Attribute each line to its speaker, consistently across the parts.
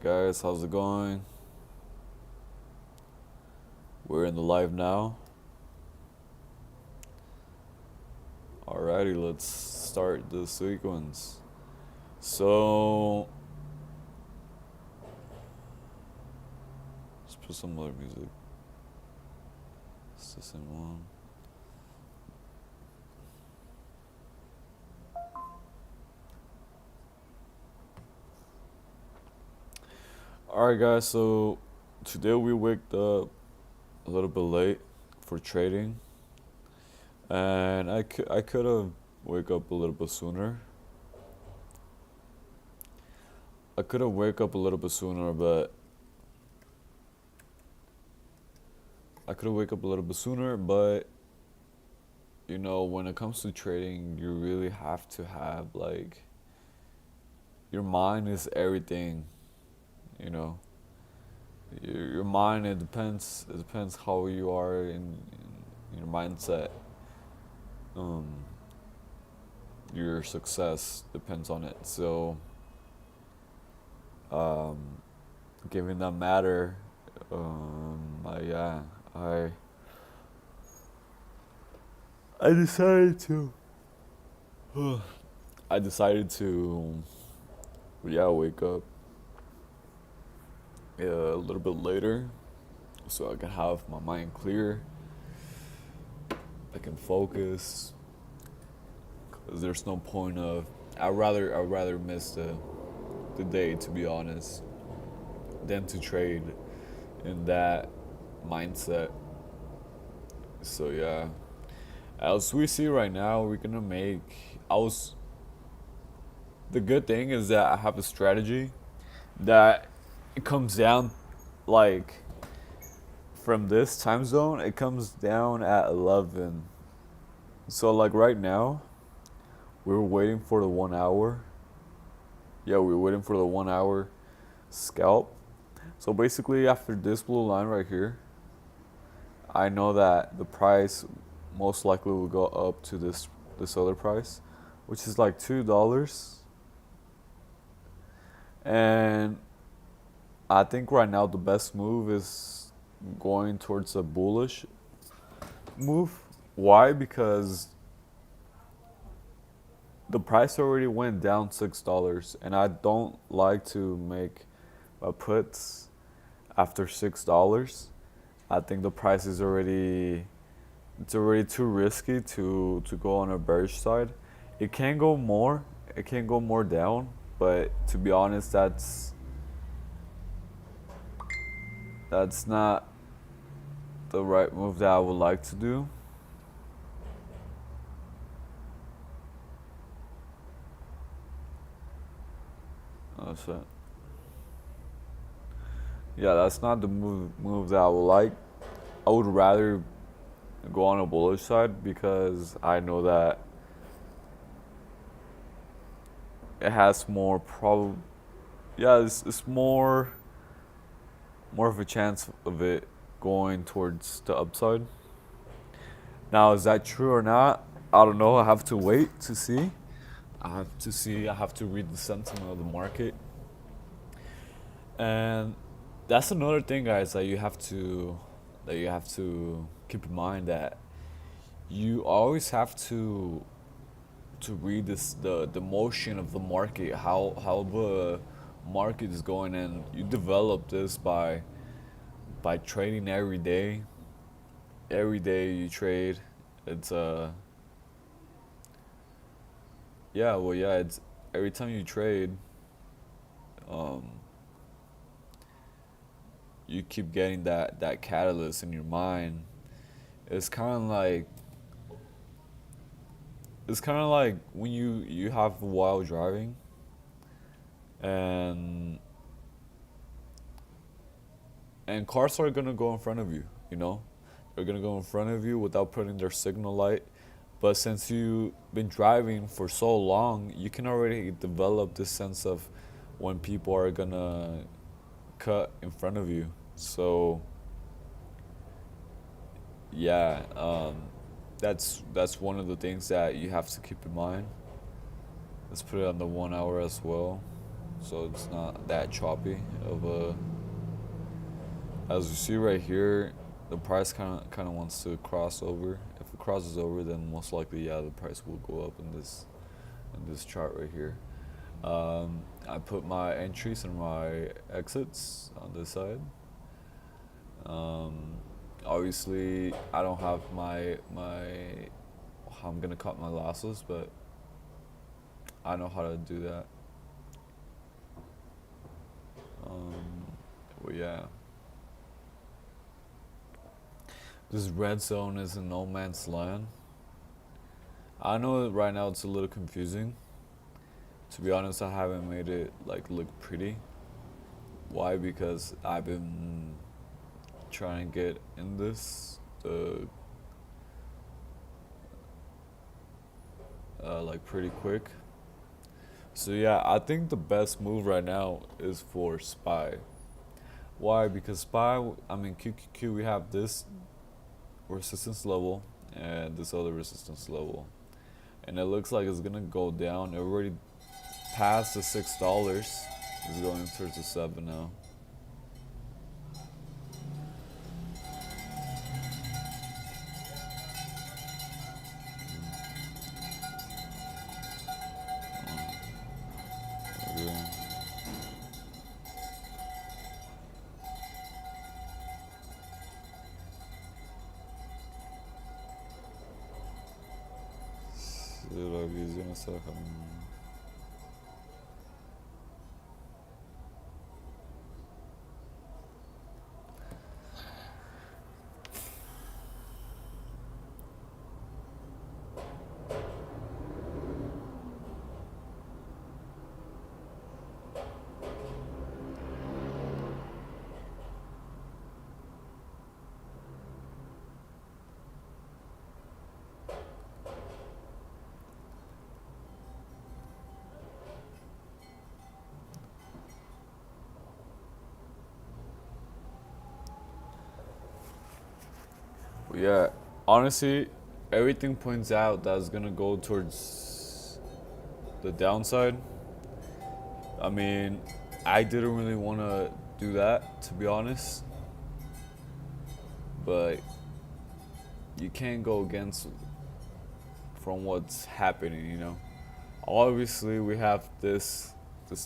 Speaker 1: guys, how's it going? We're in the live now. Alrighty, let's start the sequence. So, let's put some other music. It's the same one. Alright, guys, so today we waked up a little bit late for trading, and I could have wake up a little bit sooner. I could have wake up a little bit sooner, but I could have wake up a little bit sooner, but when it comes to trading, you really have to have like your mind is everything, you know. Your mind, it depends how you are in your mindset. Um your success depends on it. So, um given that matter, yeah, I I decided to I decided to yeah, wake up a little bit later so I can have my mind clear. I can focus because there's no point of I'd rather miss the day, to be honest, than to trade in that mindset. So yeah, as we see right now, we're gonna make. I was The good thing is that I have a strategy that it comes down like from this time zone. It comes down at 11. So like right now, we were waiting for the 1 hour. Yeah, we were waiting for the 1 hour scalp. So basically, after this blue line right here, I know that the price most likely will go up to this other price, which is like $2. And I think right now the best move is going towards a bullish move. Why? Because the price already went down $6, and I don't like to make puts after $6. I think the price is already it's already too risky to go on a bearish side. It can go more. It can go more down, but to be honest, that's not the right move that I would like to do. So yeah, that's not the move that I would like. I would rather go on a bullish side because I know that it has more yeah, it's more of a chance of it going towards the upside. Now, is that true or not? I don't know. I have to wait to see. I have to read the sentiment of the market. And that's another thing, guys, that you have to keep in mind, that you always have to read the motion of the market, how the market is going, and you develop this by trading every day. Every day you trade. It's yeah, well, yeah, it's every time you trade, um you keep getting that catalyst in your mind. It's kind of like when you have while driving, and cars are gonna go in front of you. They're gonna go in front of you without putting their signal light. But since you've been driving for so long, you can already develop this sense of when people are gonna cut in front of you. So yeah, that's one of the things that you have to keep in mind. Let's put it on the 1 hour as well. so it's not that choppy of a. As you see right here, the price kind of wants to cross over. If it crosses over, then most likely, yeah, the price will go up in this chart right here. I put my entries and my exits on this side. Um, Obviously, I don't have my how I'm gonna cut my losses, but I know how to do that. Um, well, yeah, this red zone is in no man's land. I know that right now it's a little confusing. To be honest, I haven't made it like look pretty. Why? Because I've been trying to get in this like pretty quick. So yeah, I think the best move right now is for SPY. Why? Because SPY, I mean QQQ, we have this resistance level and this other resistance level, and it looks like it's gonna go down. It already passed the $6. It's going towards the 7 now. Okay. Será que nessa Yeah, honestly, everything points out that it's gonna go towards the downside. I mean, I didn't really want to do that, to be honest, but you can't go against from what's happening, you know. Obviously, we have this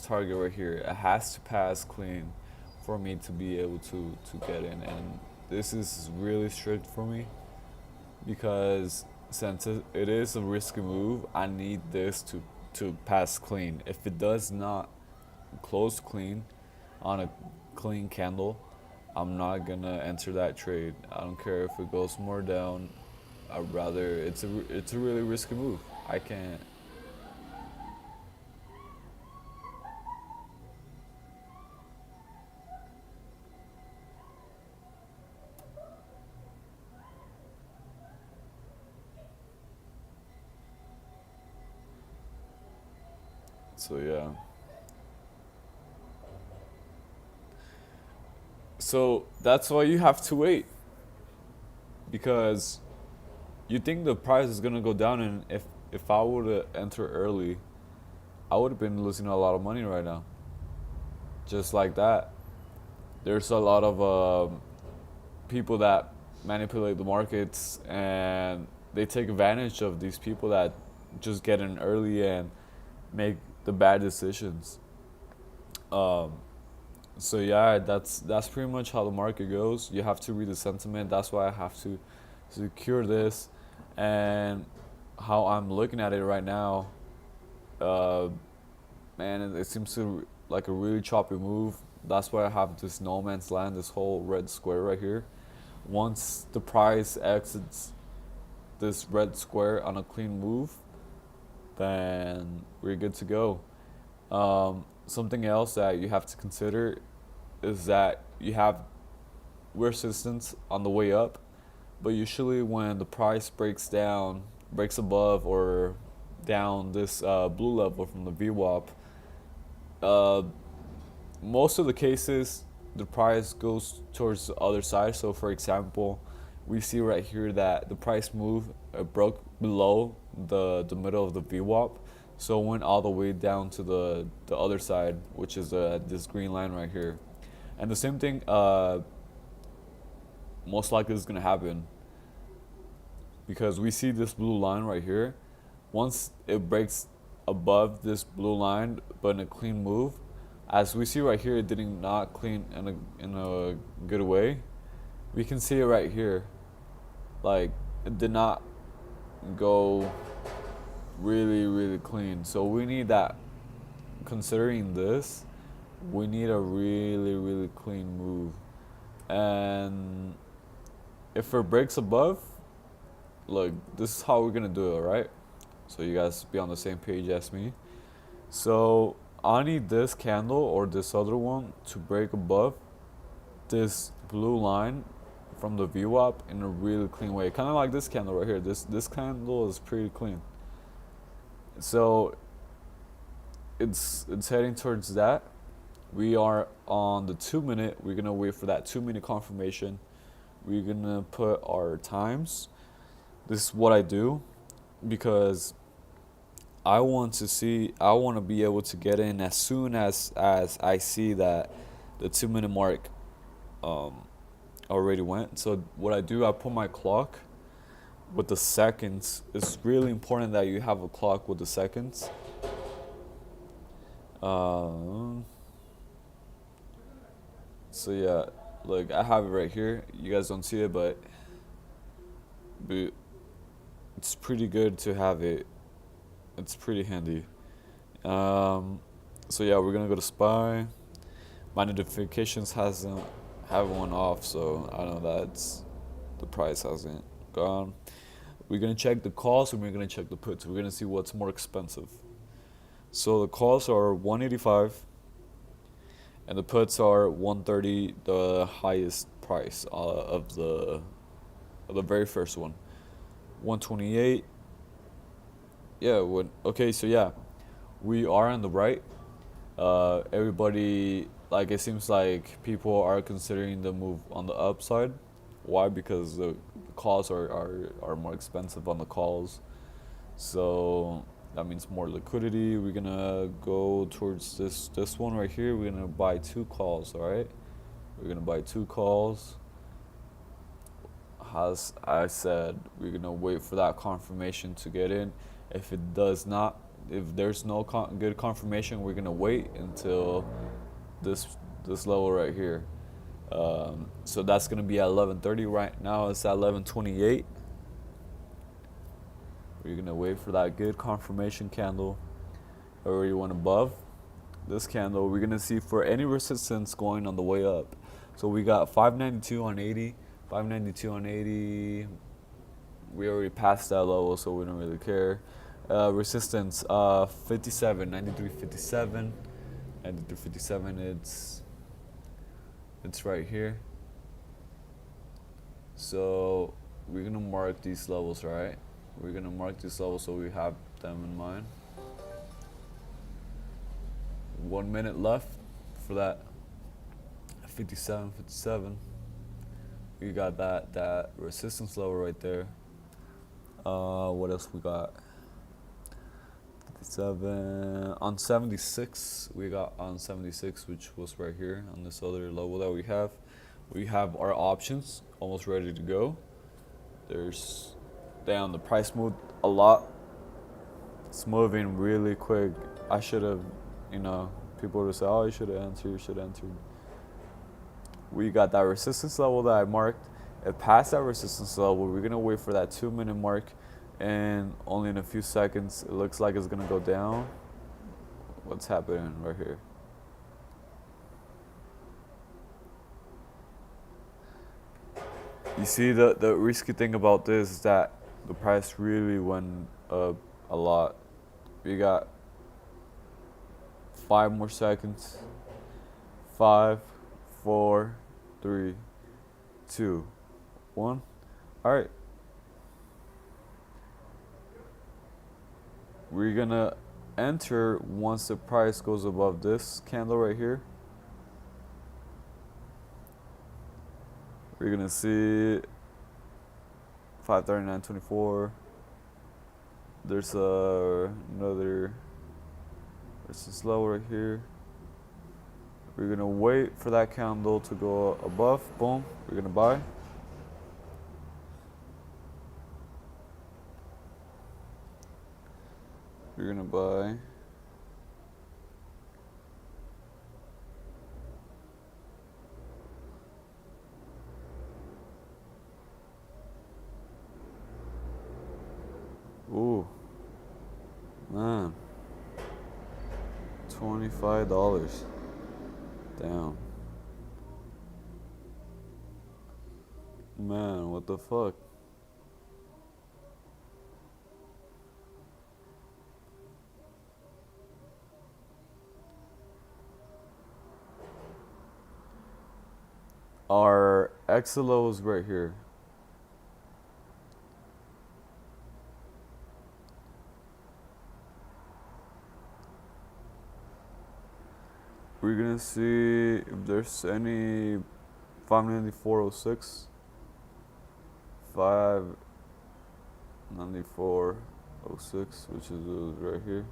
Speaker 1: target right here. It has to pass clean for me to be able to get in, and this is really strict for me because since it is a risky move, I need this to pass clean. If it does not close clean on a clean candle, I'm not gonna enter that trade. I don't care if it goes more down. I'd rather it's a really risky move. I can't. So yeah. So that's why you have to wait because you think the price is gonna go down, and if I would have entered early, I would have been losing a lot of money right now. Just like that. There's a lot of people that manipulate the markets, and they take advantage of these people that just get in early and make the bad decisions. Um, so yeah, that's pretty much how the market goes. You have to read the sentiment. That's why I have to secure this, and how I'm looking at it right now. Uh, Man, it seems to like a really choppy move. That's why I have this no man's land, this whole red square right here. Once the price exits this red square on a clean move, then we're good to go. Something else that you have to consider is that you have resistance on the way up, but usually when the price breaks down, breaks above or down this blue level from the VWAP, uh, most of the cases the price goes towards the other side. So for example, we see right here that the price move broke below the middle of the VWAP. So it went all the way down to the other side, which is this green line right here. And the same thing most likely is gonna happen because we see this blue line right here. Once it breaks above this blue line, but in a clean move, as we see right here, it did not clean in a good way. We can see it right here, like it did not go really clean. So we need that. Considering this, we need a really clean move, and if it breaks above, look, this is how we're gonna do it, right? So you guys be on the same page as me. So I need this candle or this other one to break above this blue line from the VWAP in a really clean way, kind of like this candle right here. This candle is pretty clean. So it's heading towards that. We are on the 2 minute. We're gonna wait for that 2 minute confirmation. We're gonna put our times. This is what I do because I want to be able to get in as soon as I see that the 2 minute mark already went. So what I do, I put my clock with the seconds. It's really important that you have a clock with the seconds. So yeah, look, I have it right here. You guys don't see it, but it's pretty good to have it. It's pretty handy. So yeah, we're gonna go to SPY. My notifications haven't one off, so I know that's the price hasn't gone. We're gonna check the calls and we're gonna check the puts. We're gonna see what's more expensive. So the calls are 185 and the puts are 130, the highest price of the very first one. 128. Yeah, okay, so yeah, we are on the right. Everybody, like, it seems like people are considering the move on the upside. Why? Because the calls are more expensive on the calls. So that means more liquidity. We're gonna go towards this one right here. We're gonna buy 2 calls, all right? We're gonna buy 2 calls. As I said, we're gonna wait for that confirmation to get in. If it does not, if there's no good confirmation, we're gonna wait until this level right here. So that's gonna be at 11:30. Right now it's at 11:28. We're gonna wait for that good confirmation candle. Already went above this candle. We're gonna see for any resistance going on the way up. So we got 592 on 80, 592 on 80. We already passed that level, so we don't really care. Resistance 57, 93.57, 93.57. It's right here. So we're gonna mark these levels, right? We're gonna mark these levels so we have them in mind. 1 minute left for that 57. We got that resistance level right there. What else we got? 57 on 76. We got on 76, which was right here on this other level that we have. We have our options almost ready to go. Damn, the price moved a lot. It's moving really quick. I should have, people would say, oh, you should have answered. We got that resistance level that I marked. It passed that resistance level. We're gonna wait for that 2 minute mark, and only in a few seconds, it looks like it's gonna go down. What's happening right here? You see, the risky thing about this is that the price really went up a lot. We got 5 more seconds. 5, 4, 3, 2, 1. All right. We're gonna enter once the price goes above this candle right here. We're gonna see 539.24. There's another This level right here. We're gonna wait for that candle to go above. Boom. We're gonna buy. We're gonna buy. Ooh, man, $25. Damn. Man, what the fuck? Our XLO is right here. We're gonna see if there's any 594.06, 594.06, which is right here.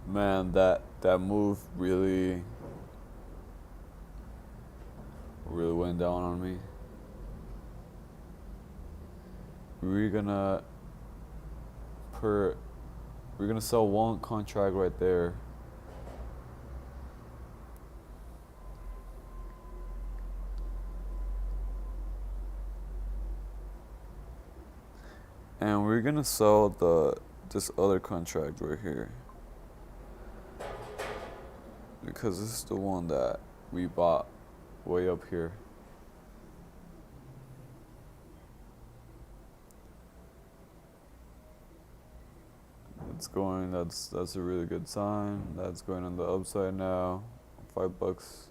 Speaker 1: Man, that move really went down on me. We're gonna sell one contract right there. And we're gonna sell this other contract right here. Because this is the one that we bought way up here. It's going, that's a really good sign. That's going on the upside now. $5.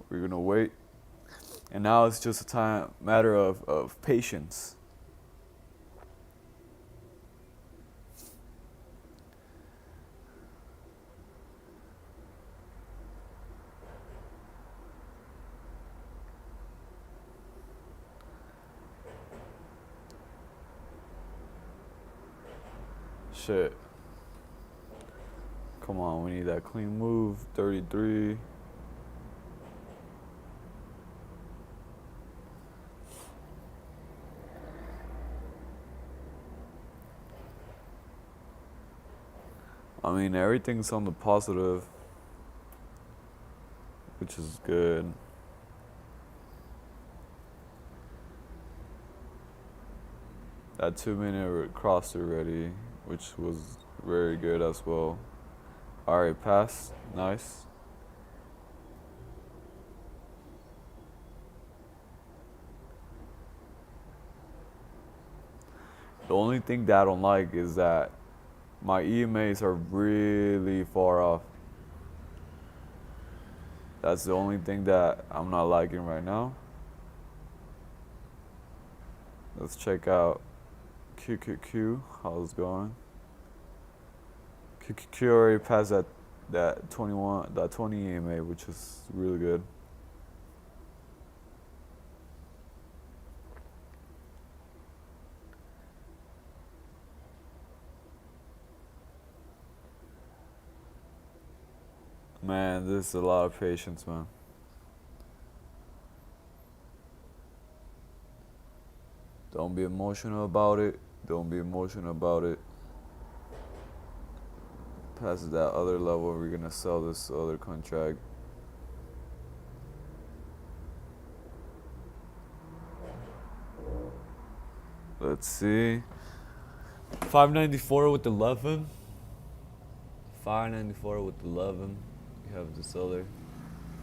Speaker 1: We're gonna wait. And now it's just a matter of patience. Shit. Come on, we need that clean move. 33. I mean, everything's on the positive, which is good. That 2-minute crossed already, which was very good as well. Alright, pass. Nice. The only thing that I don't like is that my EMAs are really far off. That's the only thing that I'm not liking right now. Let's check out QQQ, how's it going? QQQ already passed that 20 EMA, which is really good. Man, this is a lot of patience, man. Don't be emotional about it. Don't be emotional about it. Past that other level, we're gonna sell this other contract. Let's see. 594 with 11. 594 with 11. You have this other.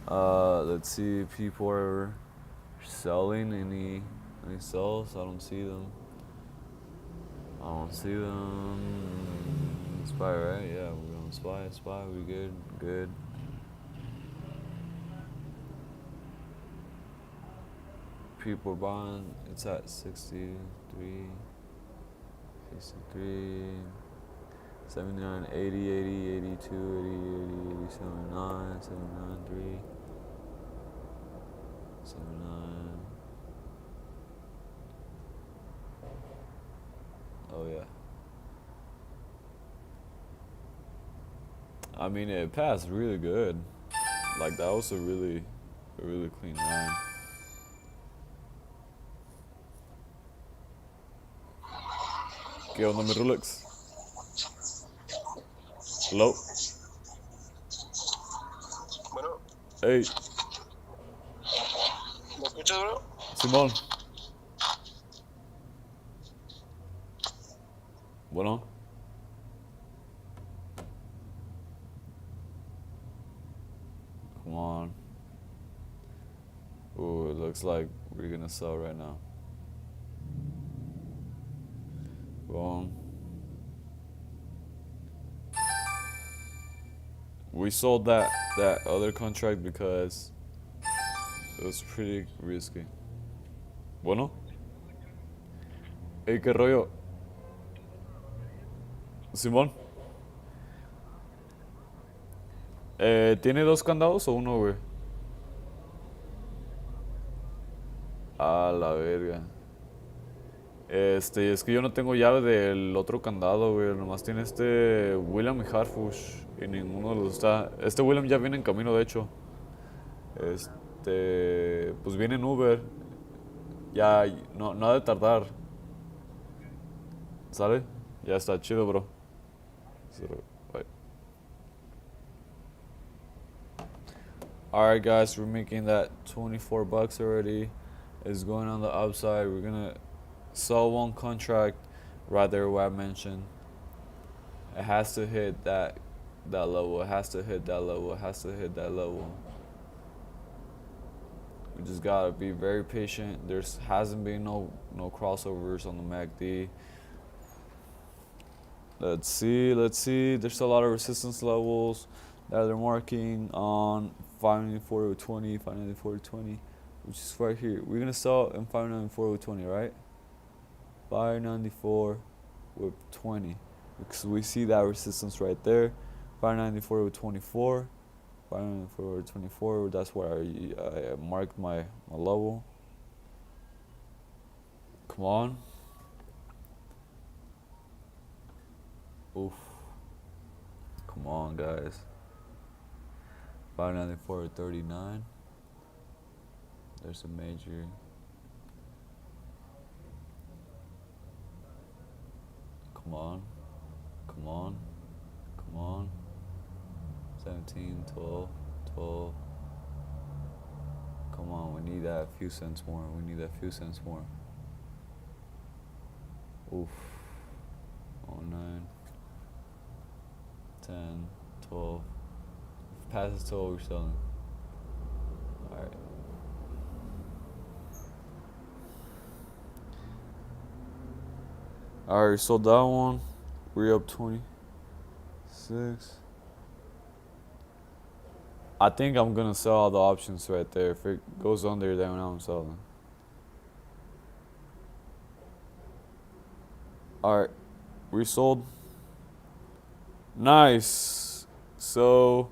Speaker 1: Let's see if people are selling any sells. I don't see them. SPY, right? Yeah, we're on SPY. We good. people buying. It's at 63, 63, 79, 80, 80, 82, 80, 80, 79, 79, 3, 79. Oh yeah. I mean, it passed really good. Like that was a really clean line. ¿Qué onda, mi Rolex? Hello.
Speaker 2: Bueno,
Speaker 1: Hey,
Speaker 2: ¿me escuchas, bro?
Speaker 1: Simón. Bueno. Come on. Ooh, it looks like we're gonna sell right now. Boom. We sold that other contract because it was pretty risky. Bueno. Hey, qué rollo. Simón. ¿Tiene dos candados o uno, güey? A la verga. Es que yo no tengo llave del otro candado, güey. Nomás tiene este William y Harfush. Y ninguno de los está. Este William ya viene en camino, de hecho. Pues viene en Uber. Ya, no ha de tardar. ¿Sale? Ya está chido, bro. Bye. Alright, guys, we're making that 24 bucks already. It's going on the upside. We're gonna sell one contract right there where I mentioned. It has to hit that level. It has to hit that level. It has to hit that level. We just gotta be very patient. There's hasn't been no crossovers on the MACD. Let's see. There's a lot of resistance levels that they're marking on 594 to 20, 594 to 20, which is right here. We're gonna sell in 594 to 20, right? 594 with 20, because we see that resistance right there. 594 with 24, 594 with 24. That's where I marked my level. Come on. Oof. Come on, guys. 594 with 39. There's a major. Come on. Come on. Come on. 17, 12, 12. Come on, we need that few cents more. We need that few cents more. Oof. 09, 10, 12. If it passes 12, we're selling. Alright. Alright, sold that one. We're up 26. I think I'm gonna sell all the options right there. If it goes under, then I'm selling. Alright, we sold. Nice. So,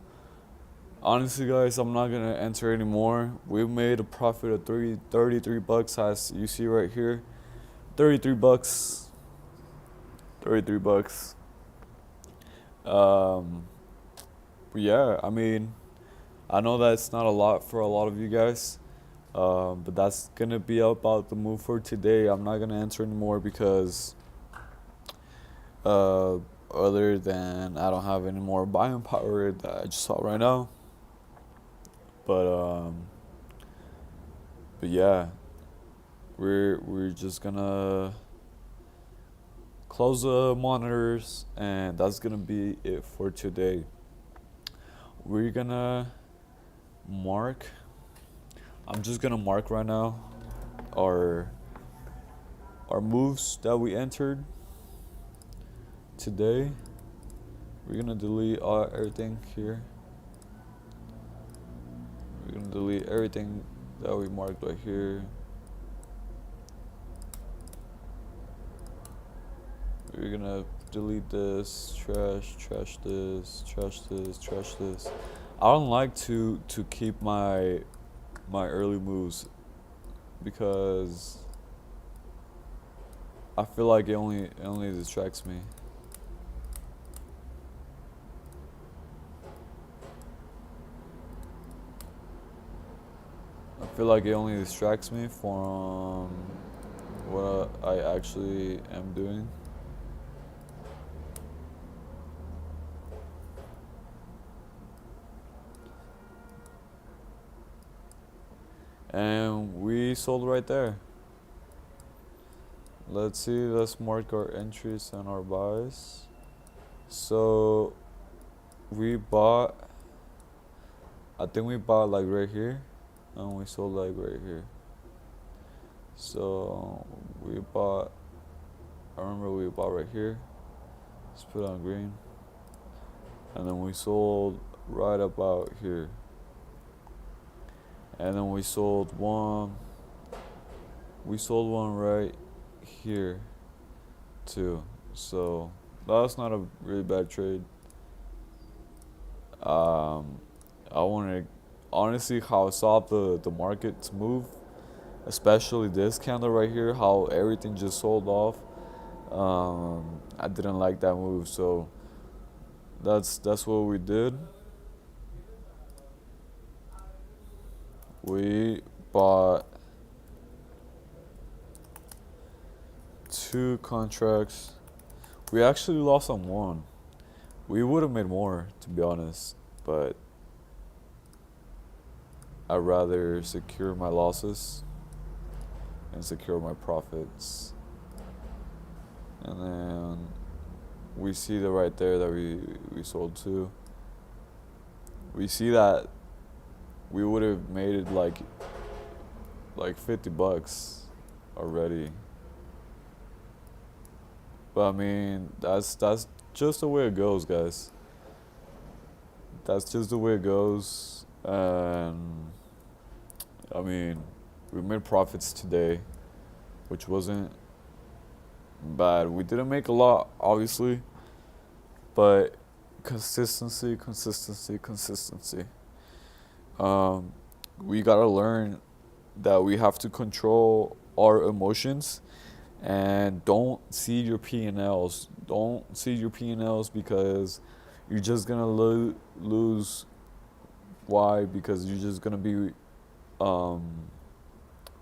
Speaker 1: honestly, guys, I'm not gonna enter anymore. We made a profit of 33 bucks, as you see right here. 33 bucks. 33 bucks. But yeah, I mean, I know that's not a lot for a lot of you guys. But that's gonna be about the move for today. I'm not gonna enter anymore because other than I don't have any more buying power that I just saw right now. But yeah, we're just gonna close the monitors, and that's gonna be it for today. We're gonna mark. I'm just gonna mark right now our moves that we entered today. We're gonna delete everything here. We're gonna delete everything that we marked right here. we're gonna delete this, trash this, trash this. I don't like to keep my early moves because I feel like it only distracts me. I feel like it only distracts me from what I actually am doing. And we sold right there. Let's see, let's mark our entries and our buys. So we bought, I think we bought like right here and we sold like right here. So we bought, I remember we bought right here. Let's put on green. And then we sold right about here. And then we sold one right here too. So that's not a really bad trade. I wanted, honestly, how I saw the markets move, especially this candle right here, how everything just sold off. I didn't like that move, so that's what we did. We bought 2 contracts. We actually lost on 1. We would have made more, to be honest, but I'd rather secure my losses and secure my profits. And then we see that right there that we sold 2. We see that we would have made it like $50 already. But I mean, that's just the way it goes, guys. That's just the way it goes. And I mean, we made profits today, which wasn't bad. We didn't make a lot, obviously, but consistency. We gotta learn that we have to control our emotions and don't see your P&Ls. Don't see your P&Ls because you're just gonna lose. Why? Because you're just gonna be in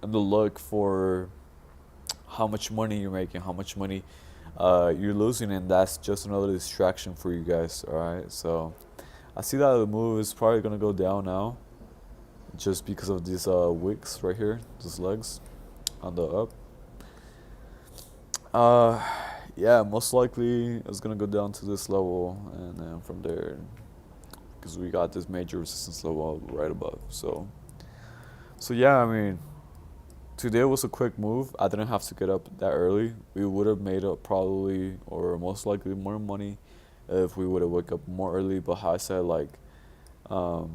Speaker 1: the look for how much money you're making, how much money you're losing, and that's just another distraction for you guys. All right, so I see that the move is probably gonna go down now, just because of these wicks right here, these legs on the up. Yeah, most likely it's gonna go down to this level, and then from there, because we got this major resistance level right above. So yeah, I mean, today was a quick move. I didn't have to get up that early. We would have made up probably, or most likely, more money if we would have woke up more early. But how I said, like, I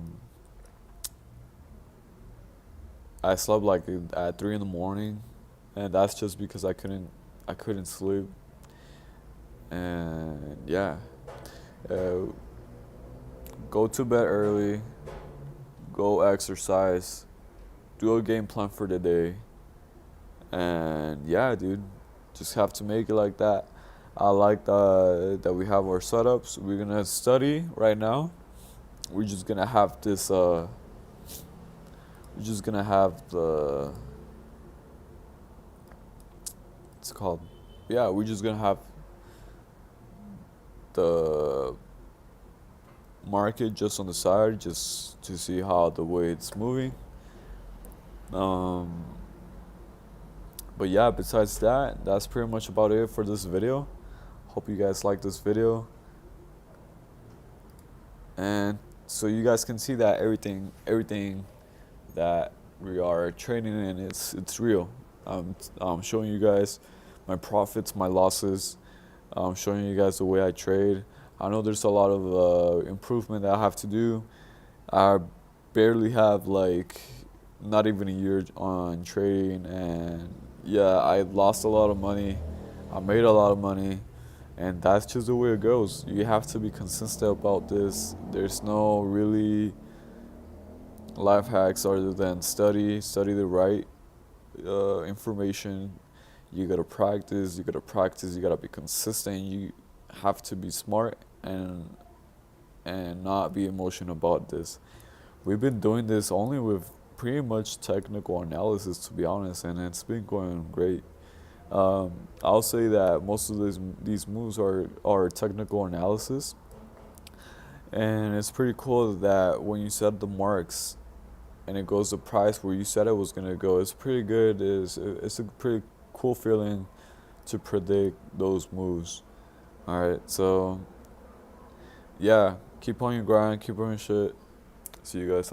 Speaker 1: slept like at 3 in the morning, and that's just because I couldn't sleep. And yeah, go to bed early, go exercise, do a game plan for the day, and yeah, dude, just have to make it like that. I like that we have our setups. We're gonna study right now. We're just gonna have this. We're just gonna have the. It's called. Yeah, we're just gonna have the market just on the side, just to see how the way it's moving. But yeah, besides that, that's pretty much about it for this video. Hope you guys like this video, and so you guys can see that everything that we are trading in, it's real. I'm showing you guys my profits, my losses. I'm showing you guys the way I trade. I know there's a lot of improvement that I have to do. I barely have like not even a year on trading, and yeah, I lost a lot of money. I made a lot of money. And that's just the way it goes. You have to be consistent about this. There's no really life hacks other than study the right information. You gotta practice, you gotta be consistent. You have to be smart and not be emotional about this. We've been doing this only with pretty much technical analysis, to be honest, and it's been going great. I'll say that most of these moves are technical analysis, and it's pretty cool that when you set the marks and it goes the price where you said it was gonna go, it's pretty good. It's a pretty cool feeling to predict those moves. All right, so yeah, keep on your grind, keep on your shit. See you guys.